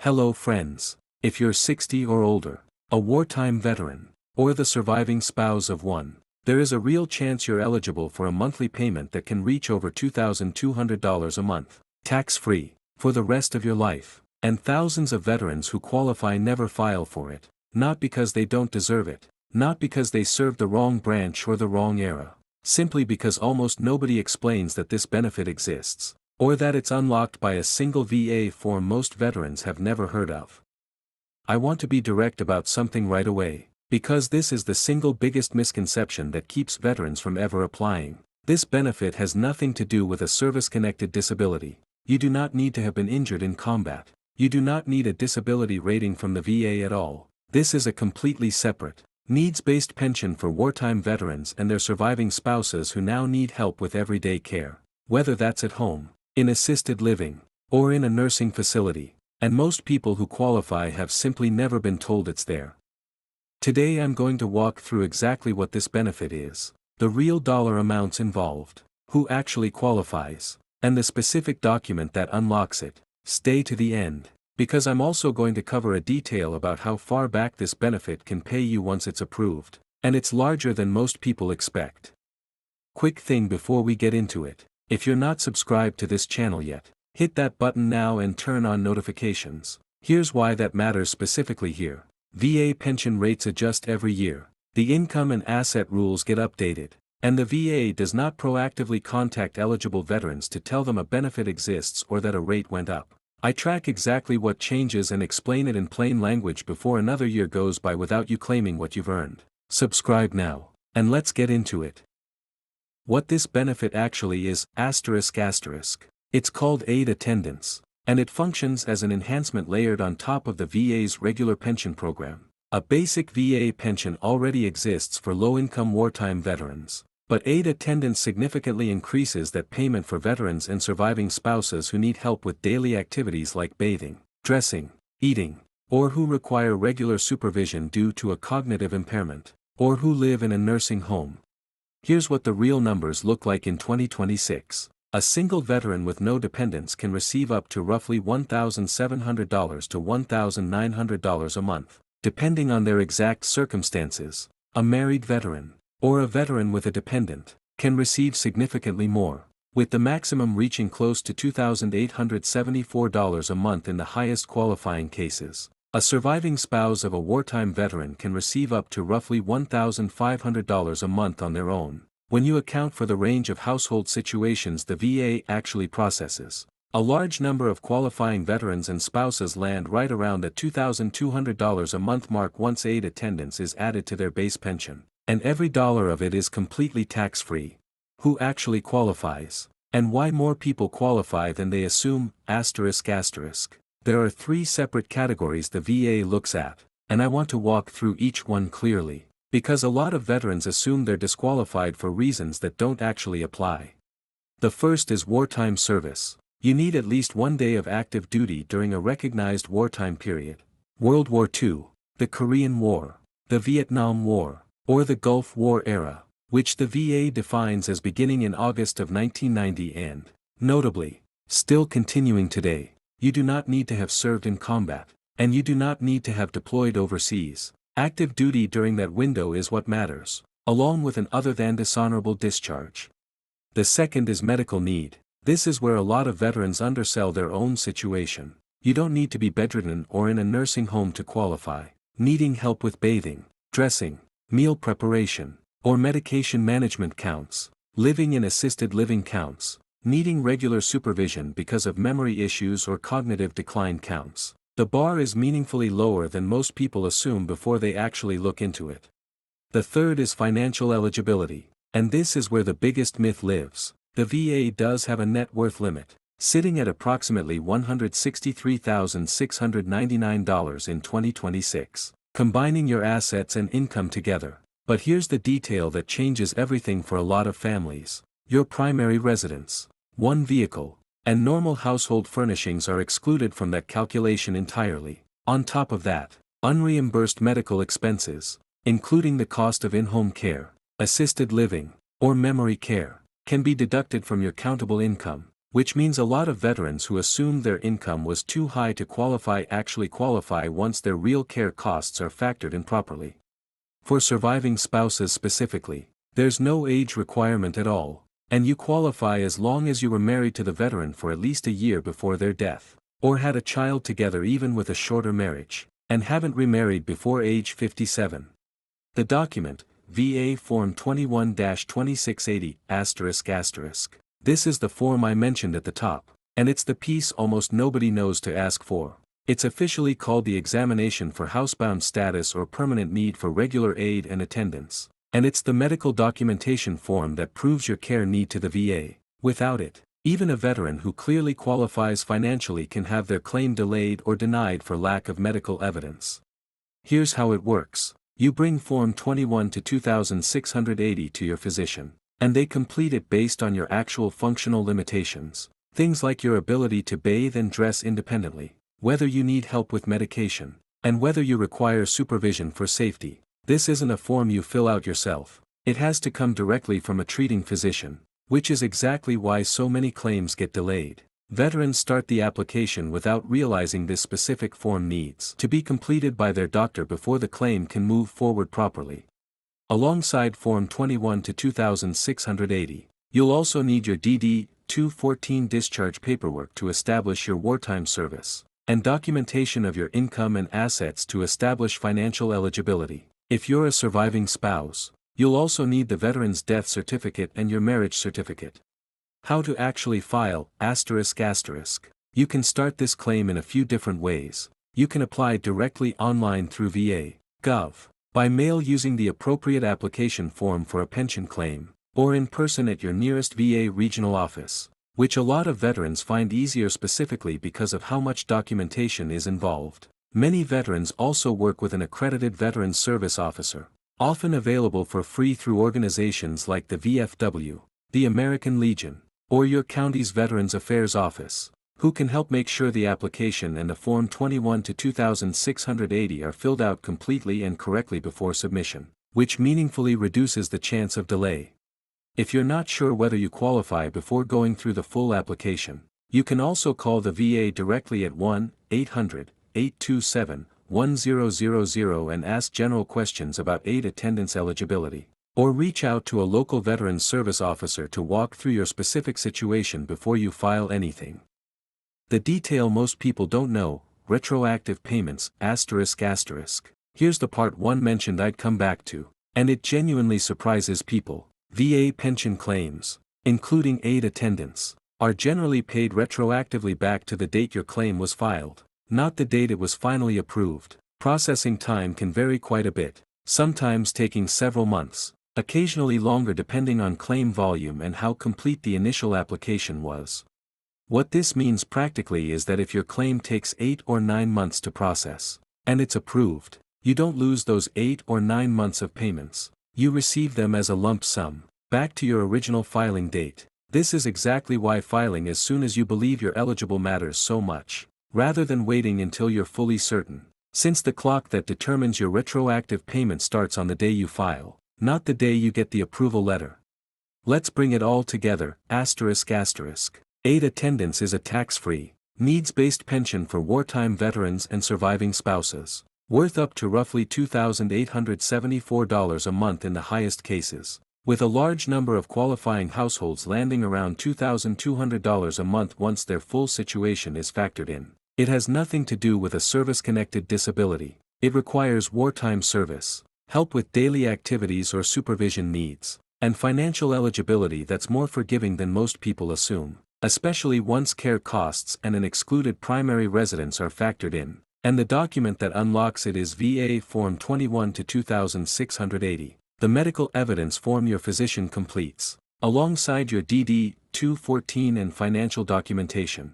Hello friends. If you're 60 or older, a wartime veteran, or the surviving spouse of one, there is a real chance you're eligible for a monthly payment that can reach over $2,200 a month, tax-free, for the rest of your life. And thousands of veterans who qualify never file for it, not because they don't deserve it, not because they served the wrong branch or the wrong era, simply because almost nobody explains that this benefit exists, or that it's unlocked by a single VA form most veterans have never heard of. I want to be direct about something right away, because this is the single biggest misconception that keeps veterans from ever applying. This benefit has nothing to do with a service-connected disability. You do not need to have been injured in combat. You do not need a disability rating from the VA at all. This is a completely separate, needs-based pension for wartime veterans and their surviving spouses who now need help with everyday care, whether that's at home, in assisted living, or in a nursing facility, and most people who qualify have simply never been told it's there. Today I'm going to walk through exactly what this benefit is, the real dollar amounts involved, who actually qualifies, and the specific document that unlocks it. Stay to the end, because I'm also going to cover a detail about how far back this benefit can pay you once it's approved, and it's larger than most people expect. Quick thing before we get into it. If you're not subscribed to this channel yet, hit that button now and turn on notifications. Here's why that matters specifically here. VA pension rates adjust every year, the income and asset rules get updated, and the VA does not proactively contact eligible veterans to tell them a benefit exists or that a rate went up. I track exactly what changes and explain it in plain language before another year goes by without you claiming what you've earned. Subscribe now, and let's get into it. What this benefit actually is, ***. It's called aid attendance, and it functions as an enhancement layered on top of the VA's regular pension program. A basic VA pension already exists for low-income wartime veterans, but aid attendance significantly increases that payment for veterans and surviving spouses who need help with daily activities like bathing, dressing, eating, or who require regular supervision due to a cognitive impairment, or who live in a nursing home. Here's what the real numbers look like in 2026. A single veteran with no dependents can receive up to roughly $1,700 to $1,900 a month, depending on their exact circumstances. A married veteran, or a veteran with a dependent, can receive significantly more, with the maximum reaching close to $2,874 a month in the highest qualifying cases. A surviving spouse of a wartime veteran can receive up to roughly $1,500 a month on their own, when you account for the range of household situations the VA actually processes. A large number of qualifying veterans and spouses land right around the $2,200 a month mark once aid attendance is added to their base pension, and every dollar of it is completely tax-free. Who actually qualifies, and why more people qualify than they assume, ***. There are three separate categories the VA looks at, and I want to walk through each one clearly, because a lot of veterans assume they're disqualified for reasons that don't actually apply. The first is wartime service. You need at least 1 day of active duty during a recognized wartime period. World War II, the Korean War, the Vietnam War, or the Gulf War era, which the VA defines as beginning in August of 1990 and, notably, still continuing today. You do not need to have served in combat, and you do not need to have deployed overseas. Active duty during that window is what matters, along with an other than dishonorable discharge. The second is medical need. This is where a lot of veterans undersell their own situation. You don't need to be bedridden or in a nursing home to qualify. Needing help with bathing, dressing, meal preparation, or medication management counts. Living in assisted living counts. Needing regular supervision because of memory issues or cognitive decline counts. The bar is meaningfully lower than most people assume before they actually look into it. The third is financial eligibility, and this is where the biggest myth lives. The VA does have a net worth limit, sitting at approximately $163,699 in 2026, combining your assets and income together. But here's the detail that changes everything for a lot of families. Your primary residence, one vehicle, and normal household furnishings are excluded from that calculation entirely. On top of that, unreimbursed medical expenses, including the cost of in-home care, assisted living, or memory care, can be deducted from your countable income. which means a lot of veterans who assumed their income was too high to qualify actually qualify once their real care costs are factored in properly. For surviving spouses specifically, there's no age requirement at all, and you qualify as long as you were married to the veteran for at least a year before their death, or had a child together even with a shorter marriage, and haven't remarried before age 57. The document, VA Form 21-2680***. This is the form I mentioned at the top, and it's the piece almost nobody knows to ask for. It's officially called the Examination for Housebound Status or Permanent Need for Regular Aid and Attendance, and it's the medical documentation form that proves your care need to the VA. Without it, even a veteran who clearly qualifies financially can have their claim delayed or denied for lack of medical evidence. Here's how it works. You bring Form 21-2680 to your physician, and they complete it based on your actual functional limitations, things like your ability to bathe and dress independently, whether you need help with medication, and whether you require supervision for safety. This isn't a form you fill out yourself. It has to come directly from a treating physician, which is exactly why so many claims get delayed. Veterans start the application without realizing this specific form needs to be completed by their doctor before the claim can move forward properly. Alongside Form 21-2680, you'll also need your DD-214 discharge paperwork to establish your wartime service, and documentation of your income and assets to establish financial eligibility. If you're a surviving spouse, you'll also need the veteran's death certificate and your marriage certificate. How to actually file, ***. You can start this claim in a few different ways. You can apply directly online through VA.gov, by mail using the appropriate application form for a pension claim, or in person at your nearest VA regional office, which a lot of veterans find easier specifically because of how much documentation is involved. Many veterans also work with an accredited Veterans Service Officer, often available for free through organizations like the VFW, the American Legion, or your county's Veterans Affairs Office, who can help make sure the application and the Form 21-2680 are filled out completely and correctly before submission, which meaningfully reduces the chance of delay. If you're not sure whether you qualify before going through the full application, you can also call the VA directly at 1-800-827-1000 and ask general questions about aid attendance eligibility, or reach out to a local Veterans Service Officer to walk through your specific situation before you file anything. The detail most people don't know: retroactive payments, ***. Here's the part one mentioned I'd come back to, and it genuinely surprises people. VA pension claims, including aid attendance, are generally paid retroactively back to the date your claim was filed, not the date it was finally approved. Processing time can vary quite a bit, sometimes taking several months, occasionally longer depending on claim volume and how complete the initial application was. What this means practically is that if your claim takes 8 or 9 months to process, and it's approved, you don't lose those 8 or 9 months of payments. You receive them as a lump sum, back to your original filing date. This is exactly why filing as soon as you believe you're eligible matters so much, rather than waiting until you're fully certain, since the clock that determines your retroactive payment starts on the day you file, not the day you get the approval letter. Let's bring it all together, ***. Aid attendance is a tax-free, needs-based pension for wartime veterans and surviving spouses, worth up to roughly $2,874 a month in the highest cases, with a large number of qualifying households landing around $2,200 a month once their full situation is factored in. It has nothing to do with a service-connected disability. It requires wartime service, help with daily activities or supervision needs, and financial eligibility that's more forgiving than most people assume, especially once care costs and an excluded primary residence are factored in. And the document that unlocks it is VA Form 21-2680, the medical evidence form your physician completes, alongside your DD-214 and financial documentation.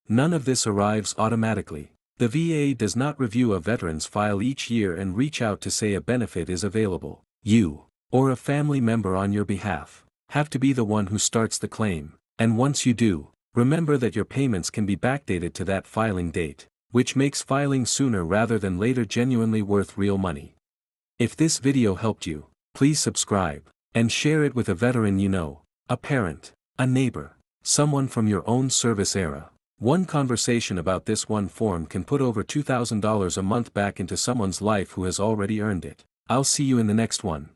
None of this arrives automatically. The VA does not review a veteran's file each year and reach out to say a benefit is available. You, or a family member on your behalf, have to be the one who starts the claim, and once you do, remember that your payments can be backdated to that filing date, which makes filing sooner rather than later genuinely worth real money. If this video helped you, please subscribe, and share it with a veteran you know, a parent, a neighbor, Someone from your own service era. One conversation about this one form can put over $2,000 a month back into someone's life who has already earned it. I'll see you in the next one.